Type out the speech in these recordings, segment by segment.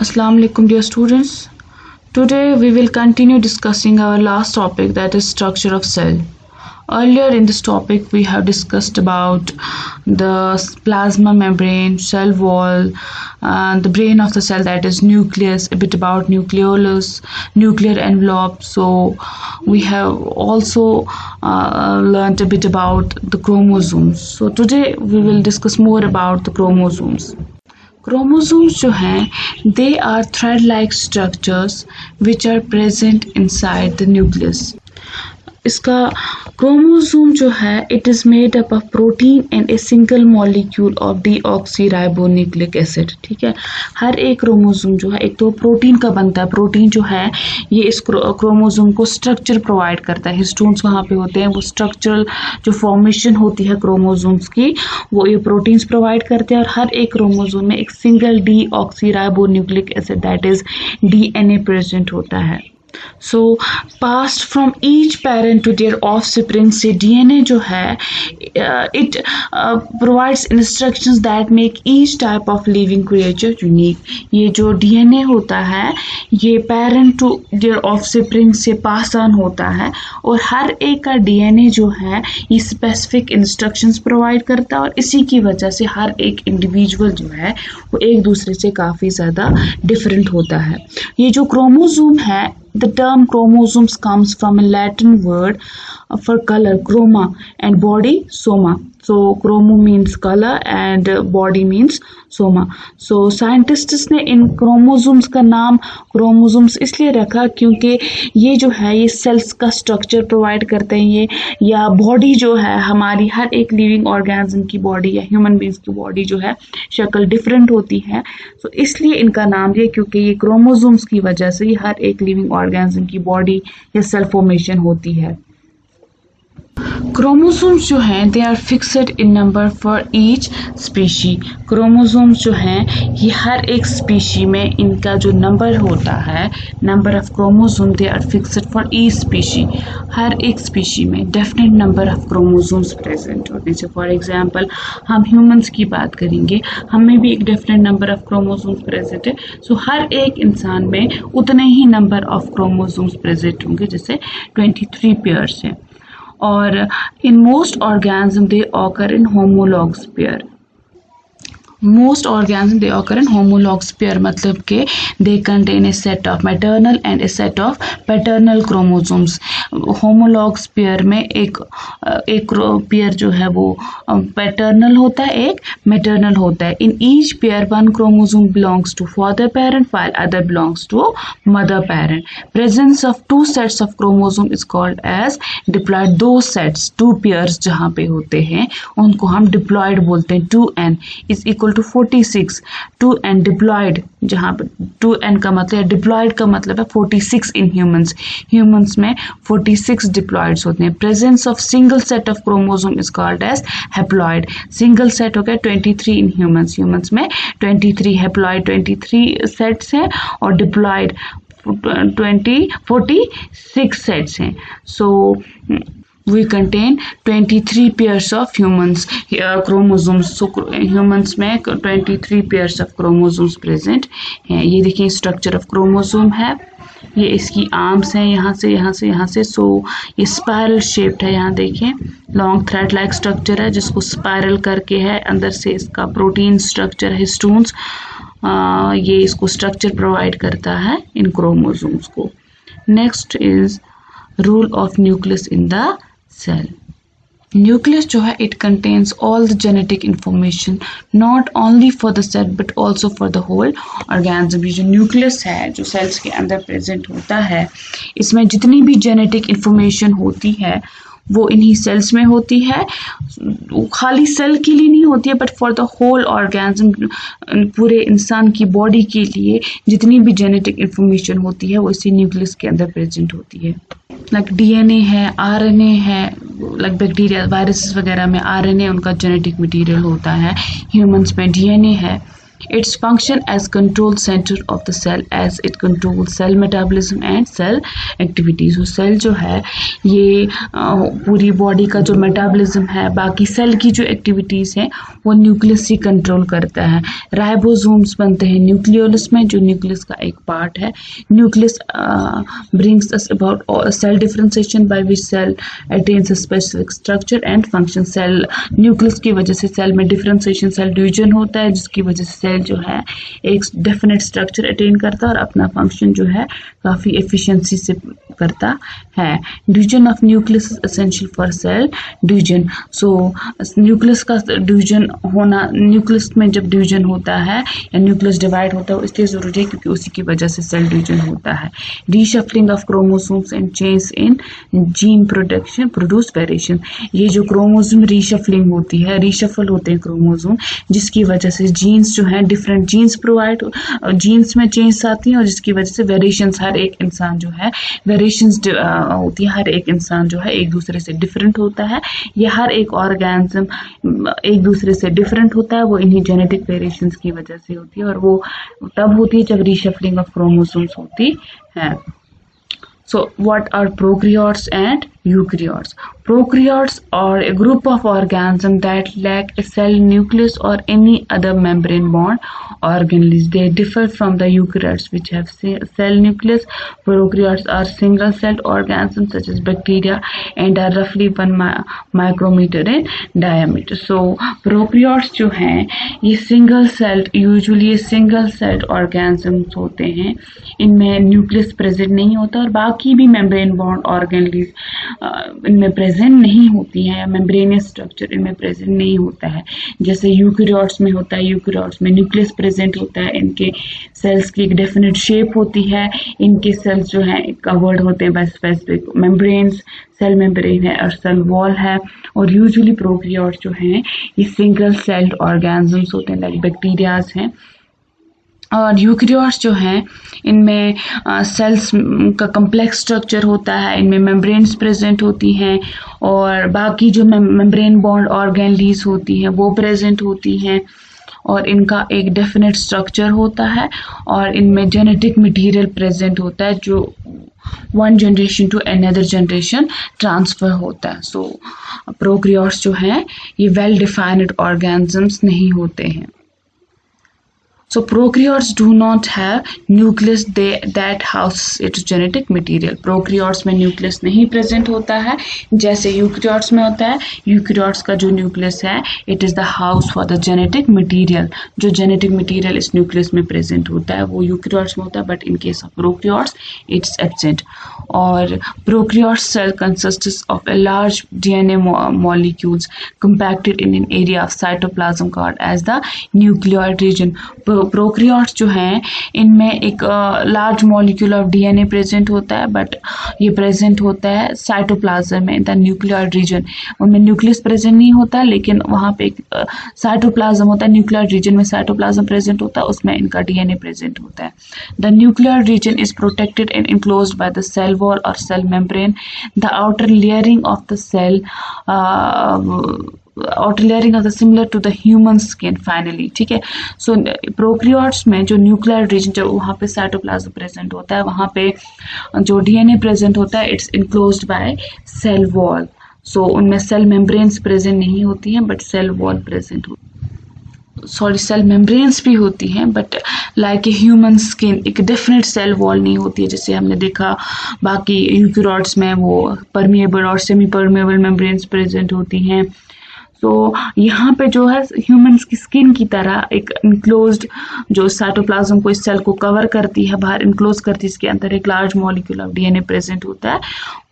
Assalamu alaikum dear students. Today we will continue discussing our last topic, that is structure of cell. Earlier in this topic we have discussed about the plasma membrane, cell wall, the brain of the cell, that is nucleus, a bit about nucleolus, nuclear envelope. So we have also learned a bit about the chromosomes. So today we will discuss more about the chromosomes. Chromosomes जो हैं they are thread like structures which are present inside the nucleus. इसका chromosome जो है it is made up of protein and a single molecule of deoxyribonucleic acid. ठीक है, हर एक chromosome जो है एक तो प्रोटीन का बनता है. प्रोटीन जो है ये इस क्रोमोसोम को स्ट्रक्चर प्रोवाइड करता है. हिस्टोन्स वहाँ पे होते हैं, वो स्ट्रक्चरल जो फॉर्मेशन होती है क्रोमोसोम्स की वो ये प्रोटीन्स प्रोवाइड करते हैं. और हर एक क्रोमोसोम में एक single deoxyribonucleic acid that is DNA present होता है. So passed from each parent to their offspring से डीएनए जो है it provides instructions that make each type of living creature unique. ये जो डीएनए होता है ये पेरेंट टू देयर ऑफस्प्रिंग से पास ऑन होता है और हर एक का डीएनए जो है ये स्पेसिफिक इंस्ट्रक्शंस प्रोवाइड करता है और इसी की वजह से हर एक इंडिविजुअल जो है वो एक दूसरे से काफ़ी ज़्यादा डिफरेंट होता है. ये जो क्रोमोसोम है, the term chromosomes comes from a Latin word for color, chroma, and body, soma. So chromo means color and body means soma. So scientists ने इन chromosomes का नाम chromosomes इसलिए रखा क्योंकि ये जो है ये cells का structure provide करते हैं ये, या body जो है हमारी हर एक living organism की body या human beings की body जो है शक्ल different होती है. So इसलिए इनका नाम दिया क्योंकि ये chromosomes की वजह से ये हर एक living organism की body या cell formation होती है. क्रोमोसोम्स जो हैं they are fixed in number for each species. Chromosomes जो हैं ये हर एक स्पीशी में इनका जो नंबर होता है, number of chromosome, they are fixed for each species. हर एक स्पीशी में definite number of chromosomes present होते हैं. फॉर एग्जांपल हम ह्यूमंस की बात करेंगे, हमें भी एक definite number of chromosomes present है. सो हर एक इंसान में उतने ही नंबर ऑफ क्रोमोसोम्स प्रेजेंट होंगे, जैसे 23 पेयर्स हैं. और in most organisms they occur in homologous pair. Most organisms they occur in homologous pair, मतलब के they contain a set of maternal and a set of paternal chromosomes. homologous pair में एक pair जो है वो paternal होता है, एक मैटरनल होता है. in each pair one chromosome belongs to father parent while other belongs to mother parent. presence of two sets of chromosome is called as diploid. दो sets, two pairs जहाँ पे होते हैं उनको हम diploid बोलते हैं. 2n is equal to 46. 2n diploid, जहाँ पे 2n का मतलब है, diploid का मतलब है 46 in humans. humans में 46 diploids होते हैं. presence of single set of chromosome is called as haploid. single set हो गया 23 in humans. humans में 23 haploid 23 sets हैं और diploid 46 sets हैं. so we contain 23 pairs of humans chromosomes. so humans में 23 pairs of chromosomes present हैं. ये देखिए structure of chromosome है, ये इसकी आर्म्स हैं, यहाँ से यहाँ से यहाँ से. सो ये स्पायरल शेप्ड है. यहाँ देखिए लॉन्ग थ्रेड लाइक स्ट्रक्चर है जिसको स्पायरल करके है, अंदर से इसका प्रोटीन स्ट्रक्चर है, हिस्टोन्स, ये इसको स्ट्रक्चर प्रोवाइड करता है इन क्रोमोसोम्स को. Next is role of nucleus in the cell. Nucleus जो है it contains all the genetic information not only for the cell but also for the whole organism. ये जो न्यूक्लियस है जो सेल्स के अंदर प्रेजेंट होता है इसमें जितनी भी जेनेटिक इंफॉर्मेशन होती है वो इन्हीं सेल्स में होती है. खाली सेल के लिए नहीं होती है but for the whole organism, पूरे इंसान की बॉडी के लिए जितनी भी जेनेटिक इंफॉर्मेशन होती है वो इसी न्यूक्लियस के अंदर प्रेजेंट होती है. लाइक डीएनए है, आरएनए है, लाइक बैक्टीरिया वायरसेस वगैरह में आरएनए उनका जेनेटिक मटेरियल होता है. ह्यूमंस में डीएनए है. Its function as control center of the cell as it controls cell metabolism and cell activity. So cell जो है ये पूरी बॉडी का जो मेटाबॉलिज्म है, बाकी सेल की जो एक्टिविटीज हैं वो न्यूक्लियस ही कंट्रोल करता है. राइबोसोम्स बनते हैं न्यूक्लियोलस में, जो न्यूक्लियस का एक पार्ट है. Nucleus brings us about cell differentiation by which cell attains a specific structure and function. Cell nucleus की वजह से सेल में डिफरेंशिएशन, सेल डिवीजन होता है, जिसकी वजह से सेल जो है एक डेफिनेट स्ट्रक्चर अटेन करता है और अपना फंक्शन जो है काफ़ी एफिशिएंसी से करता है. Division of nucleus is essential for sale division. So nucleus का डिवीजन होना, न्यूक्लियस में जब डिवीजन होता है या न्यूक्लियस डिवाइड होता है इसलिए ज़रूरी है क्योंकि उसी की वजह से सेल डिवीजन होता है. Reshuffling of chromosomes and change in gene production produce variation. ये जो क्रोमोसोम रीशफलिंग होती है, रीशफल होते हैं क्रोमोसोम, जिसकी वजह से जीन्स जो हैं डिफरेंट जीन्स प्रोवाइड, जीन्स में चेंज आती हैं और जिसकी वजह से वेरिएशंस, हर एक इंसान जो है वेरिएशंस होती है, हर एक इंसान जो है एक दूसरे से डिफरेंट होता है. ये हर एक ऑर्गेनिज्म एक दूसरे से डिफरेंट होता है, वो इन्हीं जेनेटिक वेरिएशंस की वजह से होती है और वो तब होती है जब रीशफलिंग ऑफ क्रोमोसोम्स होती है. So what are prokaryotes and eukaryotes? Prokaryotes are a group of organisms that lack a cell nucleus or any other membrane bound organelles. They differ from the eukaryotes which have cell nucleus. Prokaryotes are single-celled organisms such as bacteria and are roughly 1 micrometer in diameter. So prokaryotes जो हैं ये single-celled, usually single-celled organisms होते हैं. इनमें nucleus present नहीं होता और बाकी भी मेम्ब्रेन बॉन्ड ऑर्गेनेल्स इनमें प्रेजेंट नहीं होती हैं या मेम्ब्रेनियस स्ट्रक्चर इनमें प्रेजेंट नहीं होता है. जैसे यूकेरियोट्स में होता है, यूकेरियोट्स में न्यूक्लियस प्रेजेंट होता है, इनके सेल्स की एक डेफिनेट शेप होती है, इनके सेल्स जो हैं कवर्ड होते हैं by specific membranes, cell membrane है और सेल वॉल है. और यूजुअली प्रोकैरियोट्स जो हैं ये सिंगल सेल्ड ऑर्गेनिजम्स होते हैं, लाइक बैक्टीरियाज हैं. और यूकेरियोट्स जो हैं इनमें सेल्स का कम्प्लेक्स स्ट्रक्चर होता है, इनमें मेम्ब्रेन्स प्रेजेंट होती हैं और बाकी जो मेम्ब्रेन बॉन्ड ऑर्गेनेल्स होती हैं वो प्रेजेंट होती हैं और इनका एक डेफिनेट स्ट्रक्चर होता है और इनमें जेनेटिक मटेरियल प्रेजेंट होता है जो one generation to another generation transfer होता है. सो प्रोकैरियोट्स जो हैं ये वेल डिफाइंड ऑर्गेनिजम्स नहीं होते हैं. So prokaryotes do not have nucleus that houses its genetic material. Prokaryotes में nucleus नहीं present होता है जैसे eukaryotes में होता है. Eukaryotes का जो nucleus है it is the house for the genetic material. जो genetic material इस nucleus में present होता है वो eukaryotes में होता है, but in case of prokaryotes it's absent. और prokaryote cell consists of a large DNA molecules compacted in an area of cytoplasm called as the nucleoid region. Prokaryotes जो हैं इनमें एक large molecule of DNA present होता है, but ये present होता है साइटोप्लाज्म में, द न्यूक्लियोइड रीजन. उनमें न्यूक्लियस प्रेजेंट नहीं होता लेकिन वहाँ पे एक साइटोप्लाज्म होता है, न्यूक्लियोइड रीजन में साइटोप्लाज्म प्रेजेंट होता है, उसमें इनका डीएनए प्रेजेंट होता है. The nucleoid region is protected and enclosed by the cell wall और cell membrane. The outer layering of the cell outer layering of the similar to the human skin finally. ठीक है. सो prokaryotes में जो nuclear region जो वहाँ पे cytoplasm present होता है वहाँ पे जो डीएनए प्रेजेंट होता है it's enclosed by cell wall. So उनमें सेल मेम्ब्रेन्स प्रेजेंट नहीं होती हैं बट सेल वॉल प्रेजेंट होती है. सॉरी, सेल मेम्ब्रेन्स भी होती हैं but like a human skin एक डेफिनेट सेल वॉल नहीं होती है जैसे हमने देखा बाकी यूकेरियोट्स में वो परमिएबल और सेमी परमिएबल मेम्ब्रेन्स प्रेजेंट होती हैं. तो यहाँ पे जो है ह्यूमन्स की स्किन की तरह एक इनक्लोज्ड जो साइटोप्लाज्म को इस सेल को कवर करती है, बाहर इनक्लोज करती है, इसके अंदर एक large molecule of DNA present होता है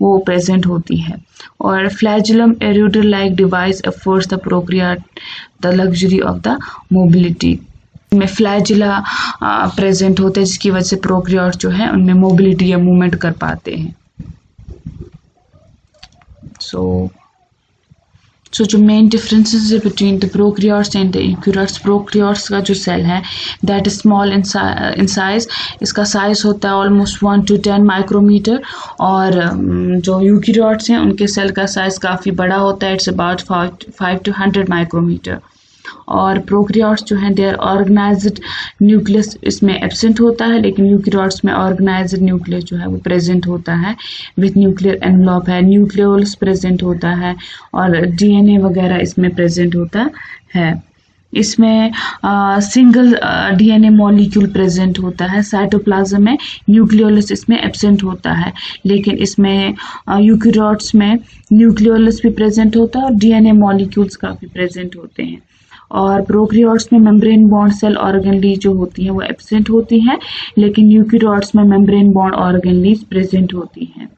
वो प्रेजेंट होती है. और flagellum a rudder like device affords the prokaryote the luxury of the mobility. में फ्लैजुला प्रेजेंट होते हैं जिसकी वजह से प्रोकैरियोट जो है उनमें मोबिलिटी या मूवमेंट कर पाते हैं. सो जो मेन डिफरेंसेस है between the prokaryotes and the eukaryotes, prokaryotes का जो सेल है that is small in size, इसका साइज होता है ऑलमोस्ट 1 to 10 माइक्रोमीटर. और जो यूकेरियोट्स हैं उनके सेल का साइज काफ़ी बड़ा होता है, इट्स अबाउट 5 to 100 माइक्रोमीटर. और प्रोकैरियोट्स जो हैं देयर ऑर्गेनाइज्ड न्यूक्लियस इसमें एब्सेंट होता है, लेकिन यूकैरियोट्स में ऑर्गेनाइज्ड न्यूक्लियस जो है वो प्रेजेंट होता है विथ न्यूक्लियर एनवलप है, न्यूक्लियोलस प्रेजेंट होता है और डीएनए वगैरह इसमें प्रेजेंट होता है। इसमें सिंगल डीएनए मॉलिक्यूल प्रेजेंट होता है। साइटोप्लाज्म में न्यूक्लियोलस इसमें एब्सेंट होता है, लेकिन इसमें यूकैरियोट्स में न्यूक्लियोलस भी प्रेजेंट होता है और डीएनए मॉलिक्यूल्स काफ़ी प्रेजेंट होते हैं। और प्रोकैरियोट्स में मेम्ब्रेन बॉन्ड सेल ऑर्गेनली जो होती हैं वो एब्सेंट होती हैं, लेकिन यूकैरियोट्स में मेम्ब्रेन बॉन्ड ऑर्गेनलीज प्रेजेंट होती हैं।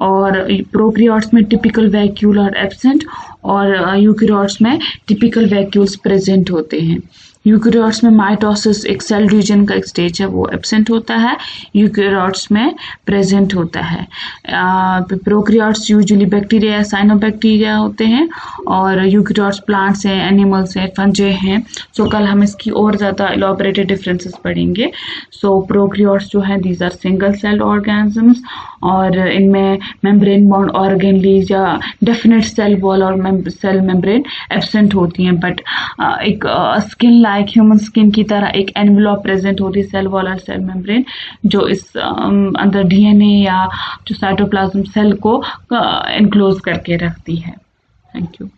और प्रोकैरियोट्स में टिपिकल वैक्यूल और एब्सेंट और यूकैरियोट्स में टिपिकल वैक्यूल्स प्रेजेंट होते हैं। यूकैरियोट्स में माइटोसिस एक सेल डिवीजन का एक स्टेज है वो एब्सेंट होता है, यूकैरियोट्स में प्रेजेंट होता है। प्रोकैरियोट्स यूजुअली बैक्टीरिया या साइनोबैक्टीरिया होते हैं और यूकैरियोट्स प्लांट्स हैं, एनिमल्स हैं, फंजे हैं। सो कल हम इसकी और ज़्यादा इलॉबरेटेड डिफरेंसेस पढ़ेंगे। सो प्रोकैरियोट्स जो हैं these are single cell organisms और इनमें मेम्ब्रेन बॉन्ड ऑर्गेनलीज या डेफिनेट सेल वॉल और सेल मेम्ब्रेन एब्सेंट होती हैं, बट एक स्किन लाइक ह्यूमन स्किन की तरह एक एनवलप प्रेजेंट होती है सेल वॉल और सेल मेम्ब्रेन, जो इस अंदर डीएनए या जो साइटोप्लाज्म सेल को एनक्लोज करके रखती है। Thank you.